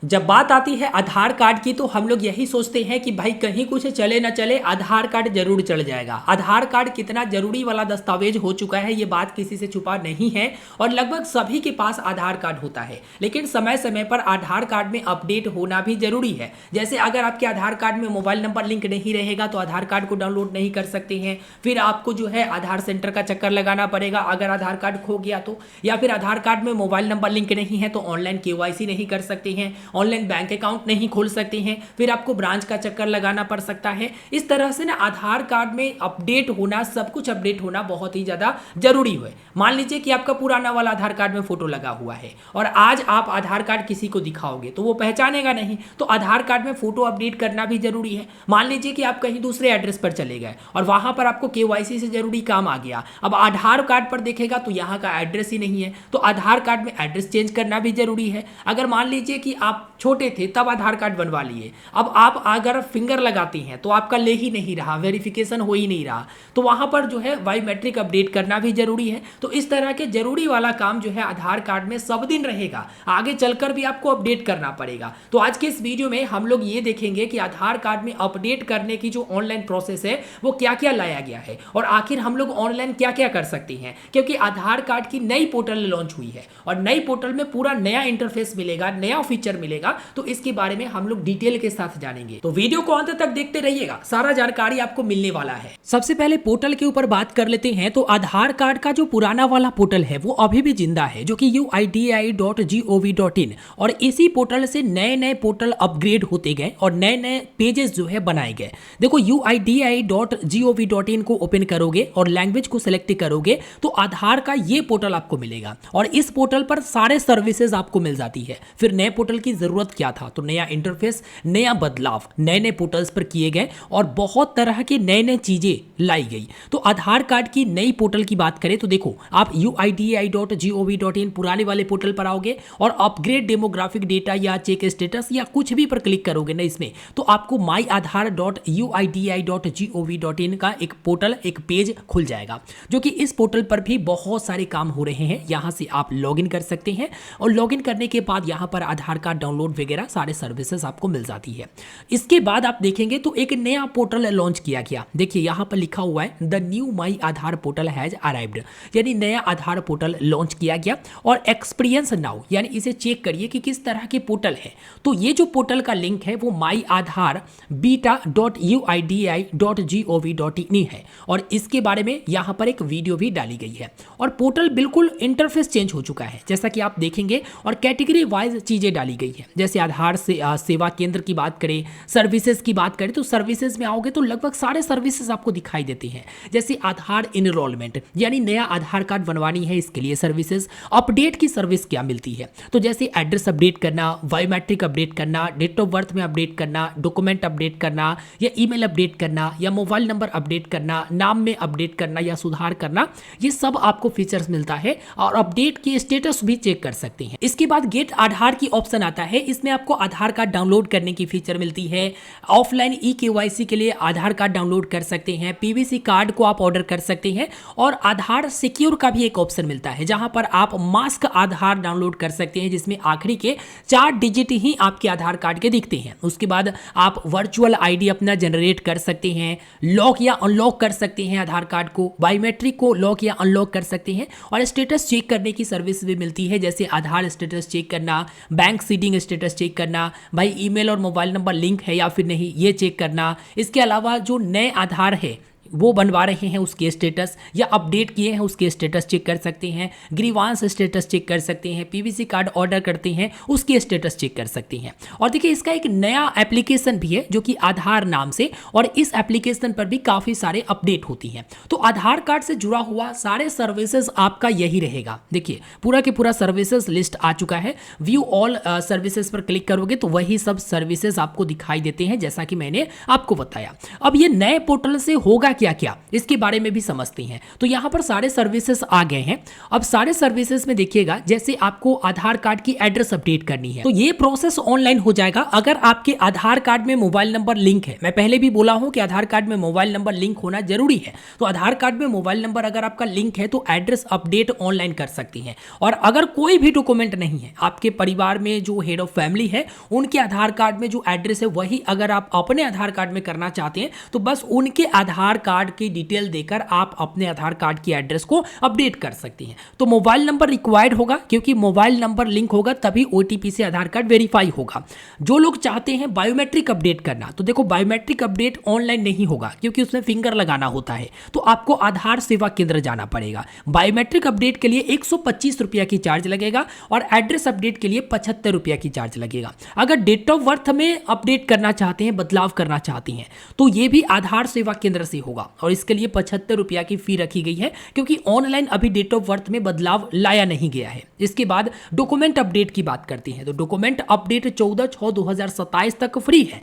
जब बात आती है आधार कार्ड की तो हम लोग यही सोचते हैं कि भाई कहीं कुछ चले ना चले आधार कार्ड जरूर चल जाएगा। आधार कार्ड कितना जरूरी वाला दस्तावेज हो चुका है ये बात किसी से छुपा नहीं है और लगभग सभी के पास आधार कार्ड होता है। लेकिन समय समय पर आधार कार्ड में अपडेट होना भी जरूरी है। जैसे अगर आपके आधार कार्ड में मोबाइल नंबर लिंक नहीं रहेगा तो आधार कार्ड को डाउनलोड नहीं कर सकते हैं। फिर आपको जो है आधार सेंटर का चक्कर लगाना पड़ेगा अगर आधार कार्ड खो गया तो, या फिर आधार कार्ड में मोबाइल नंबर लिंक नहीं है तो ऑनलाइन KYC नहीं कर सकते हैं, ऑनलाइन बैंक अकाउंट नहीं खोल सकते हैं, फिर आपको ब्रांच का चक्कर लगाना पड़ सकता है। इस तरह से ना आधार कार्ड में अपडेट होना, सब कुछ अपडेट होना बहुत ही ज़्यादा जरूरी है। मान लीजिए कि आपका पुराना वाला आधार कार्ड में फोटो लगा हुआ है और आज आप आधार कार्ड किसी को दिखाओगे तो वो पहचानेगा नहीं, तो आधार कार्ड में फोटो अपडेट करना भी जरूरी है। मान लीजिए कि आप कहीं दूसरे एड्रेस पर चले गए और वहां पर आपको KYC से जरूरी काम आ गया, अब आधार कार्ड पर देखेगा तो यहाँ का एड्रेस ही नहीं है, तो आधार कार्ड में एड्रेस चेंज करना भी जरूरी है। अगर मान लीजिए कि आप छोटे थे तब आधार कार्ड बनवा लिए, अब आप अगर फिंगर लगाती हैं तो आपका ले ही नहीं रहा, वेरिफिकेशन हो ही नहीं रहा, तो वहां पर जो है बायोमेट्रिक अपडेट करना भी जरूरी है। तो इस तरह के जरूरी वाला काम जो है आधार कार्ड में सब दिन रहेगा, आगे चलकर भी आपको अपडेट करना पड़ेगा। तो आज के इस वीडियो में हम लोग ये देखेंगे कि आधार कार्ड में अपडेट करने की जो ऑनलाइन प्रोसेस है वो क्या क्या लाया गया है और आखिर हम लोग ऑनलाइन क्या क्या कर सकते हैं, क्योंकि आधार कार्ड की नई पोर्टल लॉन्च हुई है और नई पोर्टल में पूरा नया इंटरफेस मिलेगा, नया फीचर मिलेगा, तो इसके बारे में हम लोग डिटेल के साथ जानेंगे। तो वीडियो को अंत तक देखते रहिएगा, सारा जानकारी आपको मिलने वाला है। सबसे पहले पोर्टल के ऊपर बात कर लेते हैं। तो आधार कार्ड का जो पुराना वाला पोर्टल है वो अभी भी जिंदा है, जो कि uidi.gov.in, और इसी पोर्टल से नए नए पोर्टल अपग्रेड होते गए और नए नए पेजेस जो है बनाए गए। देखो uidi.gov.in को ओपन करोगे और लैंग्वेज को सिलेक्ट करोगे तो आधार का ये पोर्टल आपको मिलेगा और इस पोर्टल पर सारे सर्विसेज आपको मिल जाती है। फिर नए पोर्टल की जरूरत क्या था, तो नया इंटरफेस, नया बदलाव नए नए पोर्टल्स पर किए गए और बहुत तरह की नए नए चीजें लाई गई। तो आधार कार्ड की नई पोर्टल की बात करें तो देखो आप uidi.gov.in पुराने वाले पोर्टल पर आओगे और अपग्रेड डेमोग्राफिक डेटा या चेक स्टेटस या कुछ भी पर क्लिक करोगे ना इसमें, तो आपको myaadhar.uidi.gov.in का एक पोर्टल, एक पेज खुल जाएगा, जो कि इस पोर्टल पर भी बहुत सारे काम हो रहे हैं। यहां से आप लॉगिन कर सकते हैं और लॉगिन करने के बाद यहां पर आधार कार्ड डाउनलोड वगैरह सारे सर्विसेज आपको मिल जाती है। इसके बाद आप देखेंगे तो एक नया पोर्टल लॉन्च किया गया। देखिए यहां पर लिखा हुआ है the knew my Aadhaar portal has arrived, यानी नया आधार पोर्टल लॉन्च किया गया और एक्सपीरियंस नाउ, यानी इसे चेक करिए कि किस तरह की पोर्टल है। तो ये जो पोर्टल का लिंक है वो माई आधार beta.uidi.gov.in है और इसके बारे में यहां पर एक वीडियो भी डाली गई है और पोर्टल बिल्कुल इंटरफेस चेंज हो चुका है जैसा कि आप देखेंगे, और कैटेगरी वाइज चीजें डाली गई है। जैसे आधार से सेवा केंद्र की बात करें, सर्विसेज की बात करें तो सर्विसेज में आओगे तो लगभग सारे सर्विसेज आपको दिखाई देते हैं। जैसे आधार इनरोलमेंट, यानी नया आधार कार्ड बनवानी है इसके लिए सर्विसेज, अपडेट की सर्विस क्या मिलती है, तो जैसे एड्रेस अपडेट करना, बायोमेट्रिक अपडेट करना, डेट ऑफ बर्थ में अपडेट करना, डॉक्यूमेंट अपडेट करना या ईमेल अपडेट करना या मोबाइल नंबर अपडेट करना, नाम में अपडेट करना या सुधार करना, ये सब आपको फीचर्स मिलता है और अपडेट की स्टेटस भी चेक कर सकते हैं। इसके बाद गेट आधार की ऑप्शन आता है, इसमें आपको आधार कार्ड डाउनलोड करने की फीचर मिलती है। ऑफलाइन KYC के लिए आधार कार्ड डाउनलोड कर सकते हैं, PVC कार्ड को आप ऑर्डर कर सकते हैं और आधार सिक्योर का भी एक ऑप्शन मिलता है जहां पर आप मास्क आधार डाउनलोड कर सकते हैं जिसमें आखिरी के 4 डिजिट ही आपके आधार कार्ड के दिखते हैं। उसके बाद आप वर्चुअल ID अपना जनरेट कर सकते हैं, लॉक या अनलॉक कर सकते हैं आधार कार्ड को, बायोमेट्रिक को लॉक या अनलॉक कर सकते हैं और स्टेटस चेक करने की सर्विस भी मिलती है, जैसे आधार स्टेटस चेक करना, बैंक सीडिंग स्टेटस चेक करना, भाई ईमेल और मोबाइल नंबर लिंक है या फिर नहीं ये चेक करना। इसके अलावा जो नए आधार है वो बनवा रहे हैं उसके स्टेटस या अपडेट किए हैं उसके स्टेटस चेक कर सकते हैं, ग्रीवांस स्टेटस चेक कर सकते हैं, PVC कार्ड ऑर्डर करते हैं उसके स्टेटस चेक कर सकते हैं। और देखिए इसका एक नया एप्लीकेशन भी है जो कि आधार नाम से, और इस एप्लीकेशन पर भी काफ़ी सारे अपडेट होती हैं। तो आधार कार्ड से जुड़ा हुआ सारे सर्विसेज आपका यही रहेगा। देखिए पूरा के पूरा सर्विसेज लिस्ट आ चुका है, व्यू ऑल सर्विसेज पर क्लिक करोगे तो वही सब सर्विसेज आपको दिखाई देते हैं जैसा कि मैंने आपको बताया। अब ये नए पोर्टल से होगा क्या क्या, इसके बारे में भी समझते हैं। तो यहाँ पर सारे सर्विसेज आ गए हैं। अब सारे सर्विसेज में देखिएगा, जैसे आपको आधार कार्ड की एड्रेस अपडेट करनी है तो ये प्रोसेस ऑनलाइन हो जाएगा अगर आपके आधार कार्ड में मोबाइल नंबर लिंक है। मैं पहले भी बोला हूं कि आधार कार्ड में मोबाइल नंबर लिंक होना जरूरी है। तो आधार कार्ड में मोबाइल नंबर अगर आपका लिंक है तो एड्रेस अपडेट ऑनलाइन कर सकती हैं। और अगर कोई भी डॉक्यूमेंट नहीं है, आपके परिवार में जो हेड ऑफ फैमिली है उनके आधार कार्ड में जो एड्रेस है वही अगर आप अपने आधार कार्ड में करना चाहते हैं तो बस उनके आधार कार्ड की डिटेल देकर आप अपने आधार कार्ड की एड्रेस को अपडेट कर सकती हैं। तो मोबाइल नंबर रिक्वायर्ड होगा, क्योंकि मोबाइल नंबर लिंक होगा तभी ओटीपी से आधार कार्ड वेरीफाई होगा। जो लोग चाहते हैं बायोमेट्रिक अपडेट करना, तो देखो बायोमेट्रिक अपडेट ऑनलाइन नहीं होगा क्योंकि उसमें फिंगर लगाना होता है, तो आपको आधार सेवा केंद्र जाना पड़ेगा। बायोमेट्रिक अपडेट के लिए 125 रुपया की चार्ज लगेगा और एड्रेस अपडेट के लिए 75 रुपया की चार्ज लगेगा। अगर डेट ऑफ बर्थ में अपडेट करना चाहते हैं, बदलाव करना चाहती हैं, तो ये भी आधार सेवा केंद्र से होगा और इसके लिए 75 रुपया की फी रखी गई है, क्योंकि ऑनलाइन अभी डेट ऑफ बर्थ में बदलाव लाया नहीं गया है। इसके बाद डॉक्यूमेंट अपडेट की बात करते हैं, तो डॉक्यूमेंट अपडेट 14/6/2027 तक फ्री है।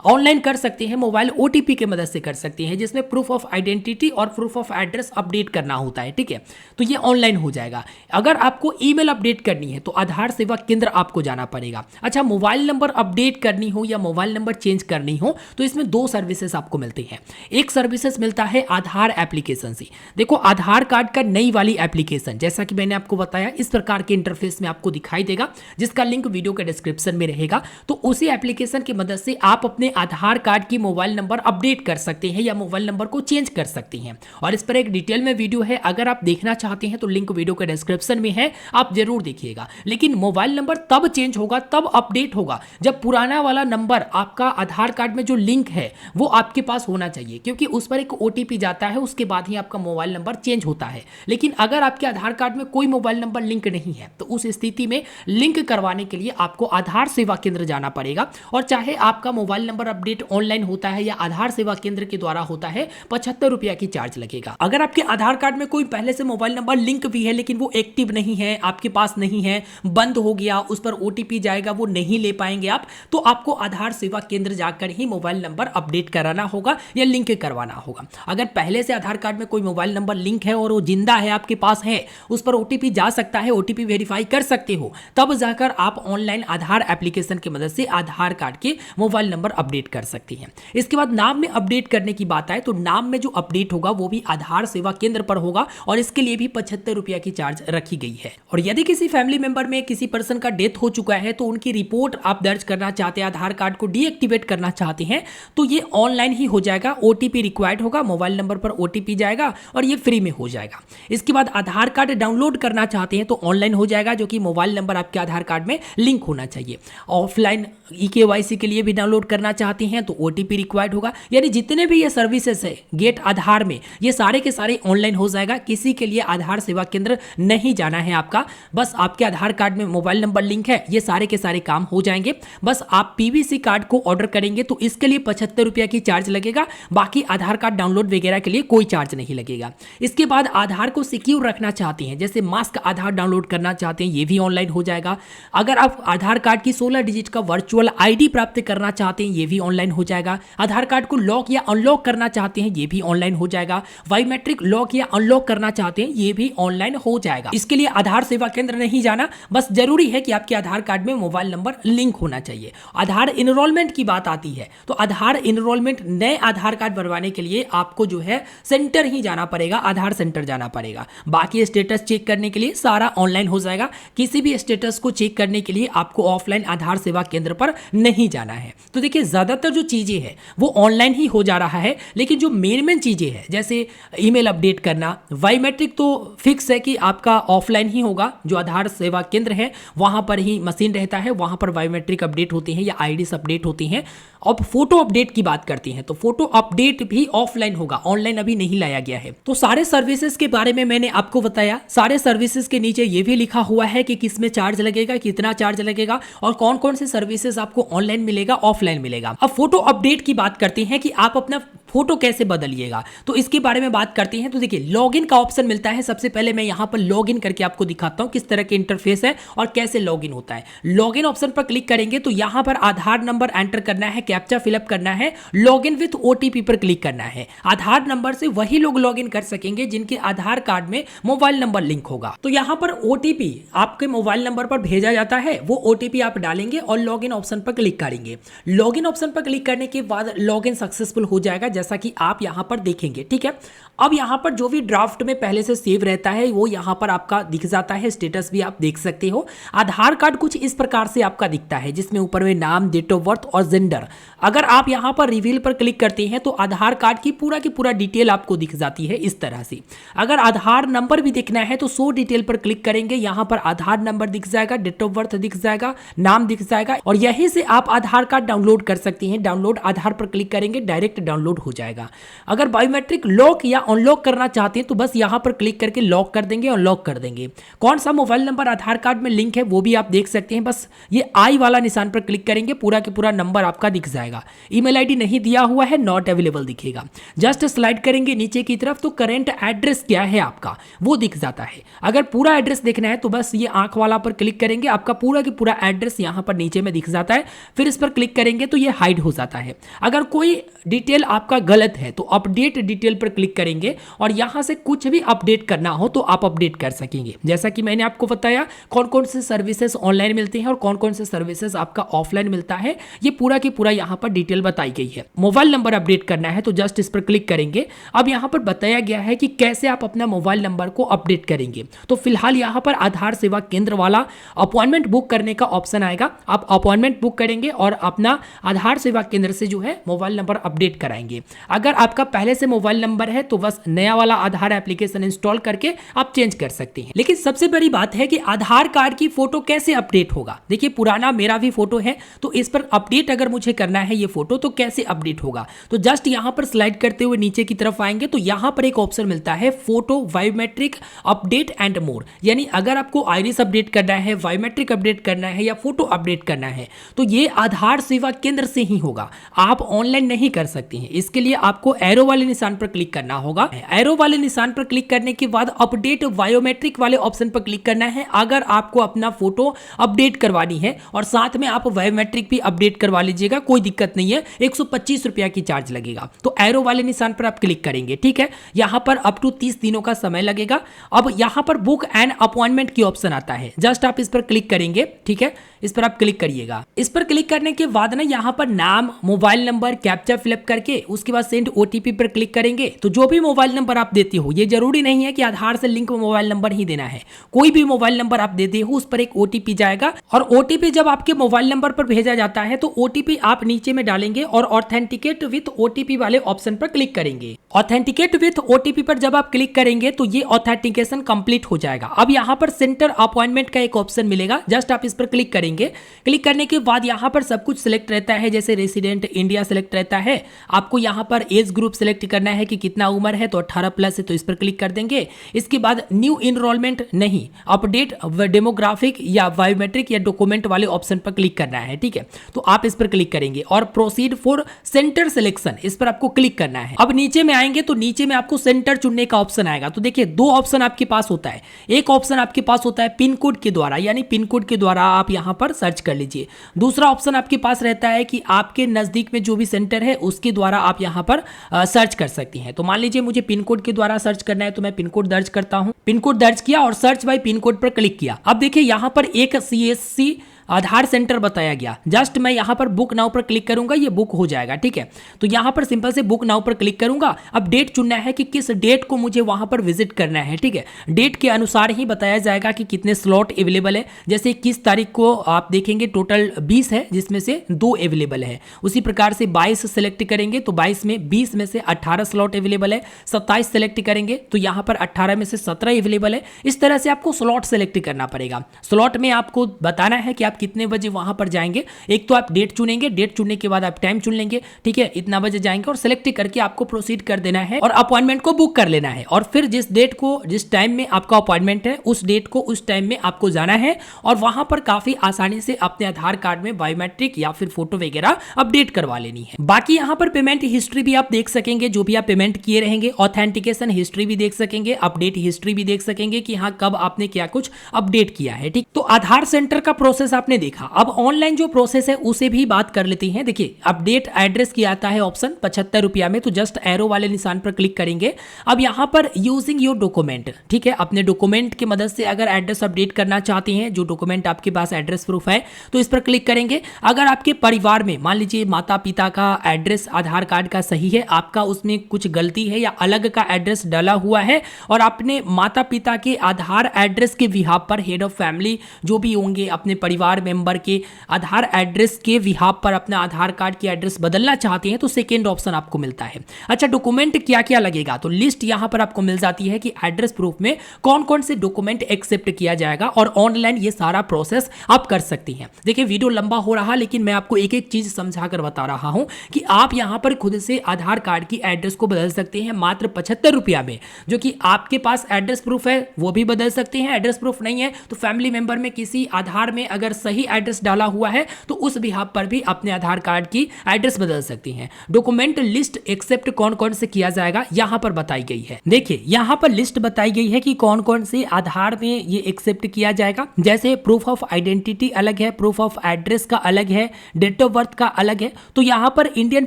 ऑनलाइन कर सकते हैं, मोबाइल ओटीपी के मदद से कर सकते हैं, जिसमें प्रूफ ऑफ आइडेंटिटी और प्रूफ ऑफ एड्रेस अपडेट करना होता है। ठीक है, तो ये ऑनलाइन हो जाएगा। अगर आपको ईमेल अपडेट करनी है तो आधार सेवा केंद्र आपको जाना पड़ेगा। अच्छा, मोबाइल नंबर अपडेट करनी हो या मोबाइल नंबर चेंज करनी हो तो इसमें दो सर्विसेज आपको मिलती हैं। एक सर्विसेज मिलता है आधार एप्लीकेशन से। देखो, आधार कार्ड का नई वाली एप्लीकेशन, जैसा कि मैंने आपको बताया, इस प्रकार के इंटरफेस में आपको दिखाई देगा, जिसका लिंक वीडियो के डिस्क्रिप्शन में रहेगा। तो उसी एप्लीकेशन की मदद से आप अपने आधार कार्ड की मोबाइल नंबर अपडेट कर सकते हैं या मोबाइल नंबर को चेंज कर सकती हैं। और इस पर एक डिटेल में वीडियो है, अगर आप देखना चाहते हैं तो लिंक वीडियो के डिस्क्रिप्शन में है, आप जरूर देखिएगा। लेकिन मोबाइल नंबर तब चेंज होगा, तब अपडेट होगा जब पुराना वाला नंबर आपका आधार कार्ड में जो लिंक है वो आपके पास होना चाहिए, क्योंकि उस पर एक ओटीपी जाता है, उसके बाद ही आपका मोबाइल नंबर चेंज होता है। लेकिन अगर आपके आधार कार्ड में कोई मोबाइल नंबर लिंक नहीं है तो उस स्थिति में लिंक करवाने के लिए आपको आधार सेवा केंद्र जाना पड़ेगा। और चाहे आपका मोबाइल नंबर अपडेट ऑनलाइन होता है या आधार सेवा केंद्र के द्वारा होता है, 75 रुपया की चार्ज लगेगा। अगर आपके आधार कार्ड में कोई पहले से मोबाइल नंबर लिंक भी है लेकिन वो एक्टिव नहीं है, आपके पास नहीं है, बंद हो गया, उस पर ओटीपी जाएगा, वो नहीं ले पाएंगे आप, तो आपको आधार सेवा केंद्र जाकर ही मोबाइल नंबर अपडेट कराना होगा या लिंक करवाना होगा। अगर पहले से आधार कार्ड में कोई मोबाइल नंबर लिंक है और वो जिंदा है, आपके पास है, उस पर ओटीपी जा सकता है, ओटीपी वेरीफाई कर सकते हो, तब जाकर आप ऑनलाइन आधार एप्लीकेशन की मदद से आधार कार्ड के मोबाइल नंबर अपडेट कर सकती हैं। इसके बाद नाम में अपडेट करने की बात आए तो नाम में जो अपडेट होगा वो भी आधार सेवा केंद्र पर होगा और इसके लिए भी 75 रुपया की चार्ज रखी गई है। और यदि किसी फैमिली मेंबर में किसी पर्सन का डेथ हो चुका है तो उनकी रिपोर्ट आप दर्ज करना चाहते हैं, आधार कार्ड को डीएक्टिवेट करना चाहते हैं, तो ये ऑनलाइन ही हो जाएगा। ओटीपी रिक्वायर्ड होगा, मोबाइल नंबर पर ओटीपी जाएगा और ये फ्री में हो जाएगा। इसके बाद आधार कार्ड डाउनलोड करना चाहते हैं तो ऑनलाइन हो जाएगा, जो कि मोबाइल नंबर आपके आधार कार्ड में लिंक होना चाहिए। ऑफलाइन ईकेवाईसी के लिए भी डाउनलोड करना चाहते हैं तो ओटीपी रिक्वायर्ड होगा। यानी जितने भी ये सर्विसेज है गेट आधार में, ये सारे के सारे ऑनलाइन हो जाएगा। किसी के लिए आधार सेवा केंद्र नहीं जाना है आपका, बस आपके आधार कार्ड में मोबाइल नंबर लिंक है, ये सारे के सारे काम हो जाएंगे। बस आप पीवीसी कार्ड को ऑर्डर करेंगे तो इसके लिए 75 रुपया की चार्ज लगेगा, बाकी आधार कार्ड डाउनलोड वगैरह के लिए कोई चार्ज नहीं लगेगा। इसके बाद आधार को सिक्योर रखना चाहते हैं, जैसे मास्क आधार डाउनलोड करना चाहते हैं, ये भी ऑनलाइन हो जाएगा। अगर आप आधार कार्ड की 16 डिजिट का वर्चुअल आईडी प्राप्त करना चाहते हैं, ये भी ऑनलाइन हो जाएगा। आधार कार्ड को लॉक या अनलॉक करना चाहते हैं, ये भी ऑनलाइन हो जाएगा। बायोमेट्रिक लॉक या अनलॉक करना चाहते हैं, ये भी ऑनलाइन हो जाएगा। इसके लिए आधार सेवा केंद्र नहीं जाना, बस जरूरी है कि आपके आधार कार्ड में मोबाइल नंबर लिंक होना चाहिए। आधार इनरोलमेंट की बात आती है तो आधार इनरोलमेंट, नए आधार कार्ड बनवाने के लिए आपको जो है सेंटर ही जाना पड़ेगा, आधार सेंटर जाना पड़ेगा। बाकी स्टेटस चेक करने के लिए सारा ऑनलाइन हो जाएगा। किसी भी स्टेटस को चेक करने के लिए आपको ऑफलाइन आधार सेवा केंद्र पर नहीं जाना है। तो देखिए, ज्यादातर जो चीजें हैं वो ऑनलाइन ही हो जा रहा है, लेकिन जो मेन चीजें हैं जैसे ईमेल अपडेट करना, बायोमेट्रिक तो फिक्स है कि आपका ऑफलाइन ही होगा। जो आधार सेवा केंद्र है वहां पर ही मशीन रहता है, वहां पर बायोमेट्रिक अपडेट होती हैं या आईडीज अपडेट होती हैं। अब फोटो अपडेट की बात करते हैं तो फोटो अपडेट भी ऑफलाइन होगा, ऑनलाइन अभी नहीं लाया गया है। तो सारे सर्विसेज के बारे में मैंने आपको बताया। सारे सर्विसेज के नीचे ये भी लिखा हुआ है कि किस में चार्ज लगेगा, कितना चार्ज लगेगा और कौन कौन से सर्विसेज आपको ऑनलाइन मिलेगा, ऑफलाइन मिलेगा। अब फोटो अपडेट की बात करते हैं कि आप अपना फोटो कैसे बदलिएगा, तो इसके बारे में बात करते हैं। तो देखिए लॉगिन का ऑप्शन मिलता है। सबसे पहले मैं यहाँ पर लॉगिन करके आपको दिखाता हूँ किस तरह के इंटरफेस है और कैसे लॉगिन होता है। लॉगिन ऑप्शन पर क्लिक करेंगे तो यहाँ पर आधार नंबर एंटर करना है, कैप्चा फिलअप करना है, लॉगिन विथ ओटीपी पर क्लिक करना है। आधार नंबर से वही लोग लॉगिन कर सकेंगे जिनके आधार कार्ड में मोबाइल नंबर लिंक होगा। तो यहाँ पर ओटीपी आपके मोबाइल नंबर पर भेजा जाता है, वो ओटीपी आप डालेंगे और लॉगिन ऑप्शन पर क्लिक करेंगे। लॉगिन ऑप्शन पर क्लिक करने के बाद लॉगिन सक्सेसफुल हो जाएगा, जैसा कि आप यहां पर देखेंगे। ठीक है, अब यहां पर जो भी ड्राफ्ट में पहले से सेव रहता है वो यहां पर आपका दिख जाता है, स्टेटस भी आप देख सकते हो। आधार कार्ड कुछ इस प्रकार से आपका दिखता है, जिसमें ऊपर में नाम, डेट ऑफ बर्थ और जेंडर। अगर आप यहां पर रिवील पर क्लिक करते हैं तो आधार कार्ड की पूरा डिटेल आपको दिख जाती है इस तरह से। अगर आधार नंबर भी दिखना है तो शो डिटेल पर क्लिक करेंगे, यहां पर आधार नंबर दिख जाएगा, डेट ऑफ बर्थ दिख जाएगा, नाम दिख जाएगा और यहीं से आप आधार कार्ड डाउनलोड कर सकते हैं। डाउनलोड आधार पर क्लिक करेंगे, डायरेक्ट डाउनलोड हो जाएगा। अगर बायोमेट्रिक लॉक या अनलॉक करना चाहते हैं तो बस यहां पर क्लिक करके लॉक कर देंगे और लॉक कर देंगे। कौन सा मोबाइल नंबर आधार कार्ड में लिंक है वो भी आप देख सकते हैं। बस ये आई वाला निशान पर क्लिक करेंगे, पूरा के पूरा नंबर आपका दिख जाएगा। ईमेल आईडी नहीं दिया हुआ है, नॉट अवेलेबल दिखेगा। जस्ट स्लाइड करेंगे नीचे की तरफ तो करेंट एड्रेस क्या है आपका वो दिख जाता है। अगर पूरा एड्रेस देखना है तो बस ये आंख वाला पर क्लिक करेंगे, आपका पूरा की पूरा एड्रेस यहां पर नीचे में दिख जाता है। फिर इस पर क्लिक करेंगे तो ये हाइड हो जाता है। अगर कोई डिटेल आपका गलत है तो अपडेट डिटेल पर क्लिक करेंगे और यहां से कुछ भी अपडेट करना हो तो आप अपडेट कर सकेंगे। जैसा कि मैंने आपको बताया कौन कौन से सर्विसेज ऑनलाइन मिलते हैं और कौन कौन से सर्विसेज आपका ऑफलाइन मिलता है, ये पूरा की पूरा यहां पर डिटेल बताई गई है। मोबाइल नंबर अपडेट करना है तो जस्ट इस पर क्लिक करेंगे। अब यहां पर बताया गया है कि कैसे आप अपना मोबाइल नंबर को अपडेट करेंगे। तो फिलहाल यहां पर आधार सेवा केंद्र वाला अपॉइंटमेंट बुक करने का ऑप्शन आएगा। आप अपॉइंटमेंट बुक करेंगे और अपना आधार सेवा केंद्र से जो है मोबाइल नंबर अपडेट कराएंगे। अगर आपका पहले से मोबाइल नंबर है तो बस नया वाला आधार एप्लीकेशन इंस्टॉल करके आप चेंज कर सकते हैं। लेकिन सबसे बड़ी बात है कि आधार कार्ड की फोटो कैसे अपडेट होगा। देखिए पुराना मेरा भी फोटो है तो इस पर अपडेट अगर मुझे करना है ये फोटो तो कैसे अपडेट होगा। तो जस्ट यहां पर स्लाइड करते हुए नीचे की तरफ आएंगे तो यहां पर एक ऑप्शन मिलता है photo biometric update and more. यानी अगर आपको आइरिस अपडेट करना है, बायोमेट्रिक अपडेट करना है या फोटो अपडेट करना है तो ये आधार सेवा केंद्र से ही होगा, आप ऑनलाइन नहीं कर सकते हैं। इसके लिए आपको एरो वाले निशान पर क्लिक करना होगा। एरो वाले निशान पर क्लिक करने के बाद अपडेट बायोमेट्रिक वाले ऑप्शन पर क्लिक करना है अगर आपको अपना फोटो अपडेट करवानी है, और साथ में आप बायोमेट्रिक भी अपडेट करवा लीजिएगा, कोई दिक्कत नहीं है। 125 रुपया की चार्ज लगेगा। तो एरो वाले निशान पर आप क्लिक करेंगे। ठीक है, यहां पर अप टू 30 दिनों का समय लगेगा। अब यहां पर बुक एंड अपॉइंटमेंट की ऑप्शन आता है, जस्ट आप इस पर क्लिक करेंगे। ठीक है, इस पर आप क्लिक करिएगा। इस पर क्लिक करने के बाद ना यहां पर नाम, मोबाइल नंबर, कैप्चा फिलअप करके उसके बाद सेंड ओटीपी पर क्लिक करेंगे। तो जो भी मोबाइल नंबर आप देते हो, ये जरूरी नहीं है कि आधार से लिंक मोबाइल नंबर ही देना है, कोई भी मोबाइल नंबर आप देते हो उस पर एक ओटीपी जाएगा और ओटीपी जब आपके मोबाइल नंबर पर भेजा जाता है तो ओटीपी आप नीचे में डालेंगे और ऑथेंटिकेट विथ ओटीपी वाले ऑप्शन पर क्लिक करेंगे। ऑथेंटिकेट विथ ओटीपी पर जब आप क्लिक करेंगे तो ये ऑथेंटिकेशन कंप्लीट हो जाएगा। अब यहां पर सेंटर अपॉइंटमेंट का एक ऑप्शन मिलेगा, जस्ट आप इस पर क्लिक करेंगे। क्लिक करने के बाद यहां पर सब कुछ सिलेक्ट रहता है, जैसे रेसिडेंट इंडिया सिलेक्ट रहता है। आपको यहां पर एज ग्रुप सिलेक्ट करना है कि कितना उम्र है, तो 18 प्लस है तो इस पर क्लिक कर देंगे। इसके बाद न्यू इनरोलमेंट नहीं, अपडेट डेमोग्राफिक या बायोमेट्रिक या डॉक्यूमेंट वाले ऑप्शन पर क्लिक करना है। ठीक है, तो आप इस पर क्लिक करेंगे और प्रोसीड फॉर सेंटर सिलेक्शन इस पर आपको क्लिक करना है। अब नीचे में आएंगे तो नीचे में आपको सेंटर चुनने का ऑप्शन आएगा। तो देखिए दो ऑप्शन आपके पास होता है, एक ऑप्शन आपके पास होता है पिन कोड के द्वारा, यानी पिन कोड के द्वारा आप यहां पर सर्च कर लीजिए। दूसरा ऑप्शन आपके पास रहता है कि आपके नजदीक में जो भी सेंटर है उसके द्वारा आप यहां पर सर्च कर सकती हैं। तो मान लीजिए मुझे पिन कोड के द्वारा सर्च करना है तो मैं पिन कोड दर्ज करता हूं। पिन कोड दर्ज किया और सर्च बाय पिन कोड पर क्लिक किया। अब देखिए यहां पर एक CSC आधार सेंटर बताया गया। जस्ट मैं यहां पर बुक नाउ पर क्लिक करूंगा, ये बुक हो जाएगा। ठीक है, तो यहां पर सिंपल से बुक नाउ पर क्लिक करूंगा। अब डेट चुनना है कि किस डेट को मुझे वहां पर विजिट करना है। ठीक है, डेट के अनुसार ही बताया जाएगा कि कितने स्लॉट अवेलेबल है। जैसे 21 तारीख को आप देखेंगे टोटल 20 है, जिसमें से 2 अवेलेबल है। उसी प्रकार से 22 सेलेक्ट करेंगे तो 22 में 20 में से 18 स्लॉट अवेलेबल है। 27 सेलेक्ट करेंगे तो यहां पर 18 में से 17 अवेलेबल है। इस तरह से आपको स्लॉट सेलेक्ट करना पड़ेगा। स्लॉट में आपको बताना है कि आप आप कितने बजे वहां पर जाएंगे। एक तो आप डेट चुनेंगे, डेट चुनने के बाद आप टाइम चुन लेंगे, ठीक है, इतना बजे जाएंगे और सेलेक्ट करके आपको प्रोसीड कर देना है और अपॉइंटमेंट को बुक कर लेना है। और फिर जिस डेट को, जिस टाइम में आपका अपॉइंटमेंट है, उस डेट को उस टाइम में आपको जाना है और वहां पर काफी आसानी से अपने आधार कार्ड में बायोमेट्रिक या फिर फोटो वगैरह अपडेट करवा लेनी है। बाकी यहां पर पेमेंट हिस्ट्री भी आप देख सकेंगे, जो भी आप पेमेंट किए रहेंगे, ऑथेंटिकेशन हिस्ट्री भी देख सकेंगे, अपडेट हिस्ट्री भी देख सकेंगे कि हाँ कब आपने क्या कुछ अपडेट किया है, ठीक। तो आधार सेंटर का प्रोसेस आपने देखा। अब ऑनलाइन जो प्रोसेस है उसे भी बात कर लेते हैं। देखिए अपडेट एड्रेस की आता है ऑप्शन 75 रुपया में, तो जस्ट एरो वाले निशान पर क्लिक करेंगे। अब यहां पर यूजिंग योर डॉक्यूमेंट, ठीक है, अपने डॉक्यूमेंट की मदद से अगर एड्रेस अपडेट करना चाहते हैं, जो डॉक्यूमेंट आपके पास एड्रेस प्रूफ है, तो इस पर क्लिक करेंगे। अगर आपके परिवार में मान लीजिए माता पिता का एड्रेस आधार कार्ड का सही है, आपका उसमें कुछ गलती है या अलग का एड्रेस डाला हुआ है और अपने माता पिता के आधार एड्रेस के विहाब पर हेड ऑफ फैमिली जो भी होंगे अपने परिवार मेंबर के आधार एड्रेस के विहाब पर अपना आधार कार्ड की एड्रेस बदलना चाहते हैं, तो सेकेंड ऑप्शन आपको मिलता है। अच्छा डॉक्यूमेंट क्या क्या लगेगा, तो लिस्ट यहां पर आपको मिल जाती है कि एड्रेस प्रूफ में कौन कौन से डॉक्यूमेंट एक्सेप्ट किया जाएगा और ऑनलाइन ये सारा प्रोसेस आप कर सकती हैं। देखिए वीडियो लंबा हो रहा, लेकिन मैं आपको एक एक चीज समझा कर बता रहा हूं कि आप यहां पर खुद से आधार कार्ड की एड्रेस को बदल सकते हैं मात्र 75 रुपया में। जो कि आपके पास एड्रेस प्रूफ है वो भी बदल सकते हैं, एड्रेस प्रूफ नहीं है तो फैमिली मेंबर में किसी आधार में अगर सही एड्रेस डाला हुआ है तो उस बिहाफ पर भी अपने आधार कार्ड की एड्रेस बदल सकती हैं। डॉक्यूमेंट लिस्ट एक्सेप्ट कौन कौन से किया जाएगा यहां पर बताई गई है। देखिए यहां पर लिस्ट बताई गई है कि कौन कौन से आधार में ये एक्सेप्ट किया जाएगा। जैसे प्रूफ ऑफ आइडेंटिटी अलग है, प्रूफ ऑफ एड्रेस का अलग है, डेट ऑफ बर्थ का अलग है। तो यहां पर इंडियन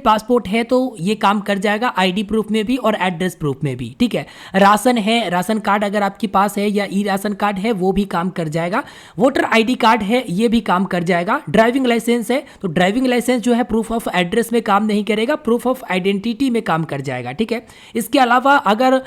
पासपोर्ट है तो ये काम कर जाएगा आईडी प्रूफ में भी और एड्रेस प्रूफ में भी, ठीक है। राशन है, राशन कार्ड अगर आपके पास है या ई राशन कार्ड है वो भी काम कर जाएगा। वोटर आईडी कार्ड है ये भी काम कर जाएगा। ड्राइविंग लाइसेंस है तो ड्राइविंग लाइसेंस जो है प्रूफ ऑफ एड्रेस में काम नहीं करेगा, प्रूफ ऑफ आइडेंटिटी में काम कर जाएगा, ठीक है। इसके अलावा अगर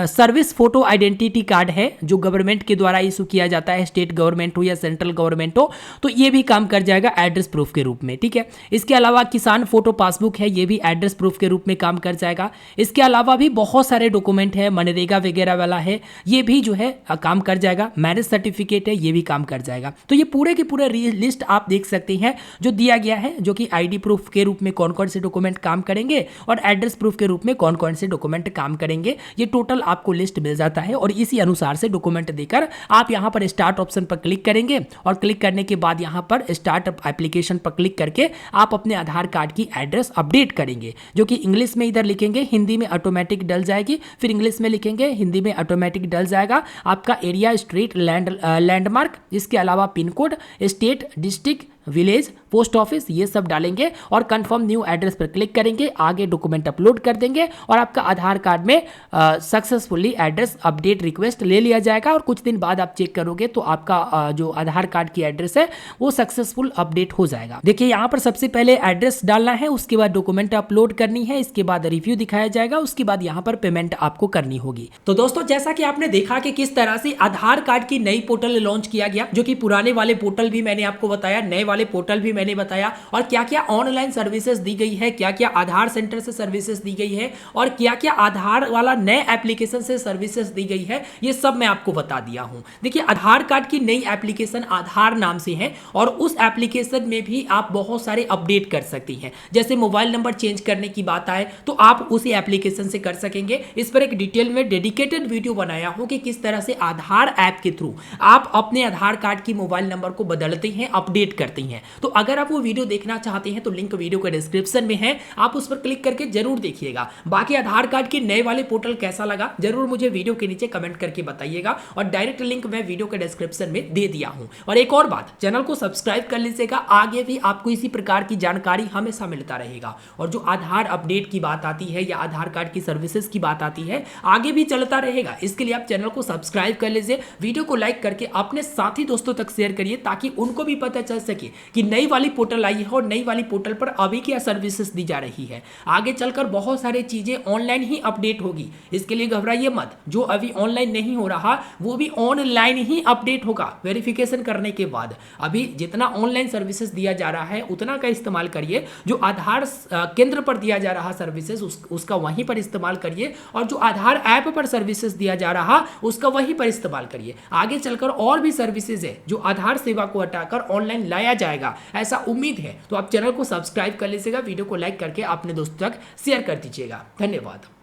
सर्विस फोटो आइडेंटिटी कार्ड है जो गवर्नमेंट के द्वारा इशू किया जाता है, स्टेट गवर्नमेंट हो या सेंट्रल गवर्नमेंट हो, तो ये भी काम कर जाएगा एड्रेस प्रूफ के रूप में, ठीक है। इसके अलावा किसान फोटो पासबुक है ये भी एड्रेस प्रूफ के रूप में काम कर जाएगा। इसके अलावा भी बहुत सारे डॉक्यूमेंट है, मनरेगा वगैरह वाला है ये भी जो है काम कर जाएगा। मैरिज सर्टिफिकेट है ये भी काम कर जाएगा। तो ये पूरे के पूरे लिस्ट आप देख सकते हैं जो दिया गया है, जो कि आईडी प्रूफ के रूप में कौन कौन से डॉक्यूमेंट काम करेंगे और एड्रेस प्रूफ के रूप में कौन कौन से डॉक्यूमेंट काम करेंगे। ये टोटल आपको लिस्ट मिल जाता है और इसी अनुसार से डॉक्यूमेंट देकर आप यहां पर स्टार्ट ऑप्शन पर क्लिक करेंगे और क्लिक करने के बाद यहां पर स्टार्ट एप्लीकेशन पर क्लिक करके आप अपने आधार कार्ड की एड्रेस अपडेट करेंगे, जो कि इंग्लिश में इधर लिखेंगे, हिंदी में ऑटोमेटिक डल जाएगी, फिर इंग्लिश में लिखेंगे, हिंदी में ऑटोमेटिक डल जाएगा। आपका एरिया, स्ट्रीट, लैंडमार्क, इसके अलावा pin code, state, district, village, post office ये सब डालेंगे और कंफर्म न्यू एड्रेस पर क्लिक करेंगे। आगे डॉक्यूमेंट अपलोड कर देंगे और आपका आधार कार्ड में सक्सेसफुली एड्रेस अपडेट रिक्वेस्ट ले लिया जाएगा और कुछ दिन बाद आप चेक करोगे तो आपका जो आधार कार्ड की एड्रेस है वो सक्सेसफुल अपडेट हो जाएगा। देखिए यहाँ पर सबसे पहले एड्रेस डालना है, उसके बाद डॉक्यूमेंट अपलोड करनी है, इसके बाद रिव्यू दिखाया जाएगा, उसके बाद यहाँ पर पेमेंट आपको करनी होगी। तो दोस्तों जैसा कि आपने देखा कि किस तरह से आधार कार्ड की नई पोर्टल लॉन्च किया गया, जो कि पुराने वाले पोर्टल भी मैंने आपको बताया, नए वाले पोर्टल भी मैंने बताया, और क्या क्या ऑनलाइन सर्विसेज दी गई है, क्या क्या आधार सेंटर से सर्विसेज दी गई है और क्या क्या आधार वाला नए एप्लीकेशन से सर्विसेज दी गई है, ये सब मैं आपको बता दिया हूं। देखिए आधार कार्ड की नई एप्लीकेशन आधार नाम से है और उस एप्लीकेशन में भी आप बहुत सारे अपडेट कर सकती हैं। जैसे मोबाइल नंबर चेंज करने की बात आए तो आप उसी एप्लीकेशन से कर सकेंगे। इस पर एक डिटेल में डेडिकेटेड वीडियो बनाया हूं कि किस तरह से आधार ऐप के थ्रू आप अपने आधार कार्ड की मोबाइल नंबर को बदलते हैं, अपडेट करते हैं। तो अगर आप वो वीडियो देखना चाहते हैं तो लिंक वीडियो के डिस्क्रिप्शन में है, आप उस पर क्लिक करके जरूर देखिएगा। बाकी आधार कार्ड के नए वाले पोर्टल कैसा लगा जरूर मुझे वीडियो के नीचे कमेंट करके बताइएगा और डायरेक्ट लिंक मैं वीडियो के डिस्क्रिप्शन में दे दिया हूं। और एक और बात, चैनल को सब्सक्राइब कर लीजिएगा, आगे भी आपको इसी प्रकार की जानकारी हमेशा मिलता रहेगा। और जो आधार अपडेट की बात आती है या आधार कार्ड की सर्विसेज की बात आती है आगे भी चलता रहेगा। इसके लिए आप चैनल को सब्सक्राइब कर लीजिए, वीडियो को लाइक करके अपने साथी दोस्तों तक शेयर करिए ताकि उनको भी पता चल सके कि नई वाली पोर्टल आई है और नई वाली पोर्टल पर अभी क्या सर्विसेज दी जा रही है। आगे चलकर बहुत सारी चीज़ें ऑनलाइन ही अपडेट होगी, इसके लिए घबराइए मत। जो अभी ऑनलाइन नहीं हो रहा वो भी ऑनलाइन ही अपडेट होगा वेरिफिकेशन करने के बाद। अभी जितना ऑनलाइन सर्विसेज दिया जा रहा है उतना का इस्तेमाल करिए, जो आधार केंद्र पर दिया जा रहा सर्विसेज उसका वहीं पर इस्तेमाल करिए, और जो आधार ऐप पर सर्विसेज दिया जा रहा उसका वहीं पर इस्तेमाल करिए। आगे चलकर और भी सर्विसेज है जो आधार सेवा को हटाकर ऑनलाइन लाया जाएगा, ऐसा उम्मीद है। तो आप चैनल को सब्सक्राइब कर लीजिएगा, वीडियो को लाइक करके अपने दोस्तों तक शेयर कर दीजिएगा। धन्यवाद।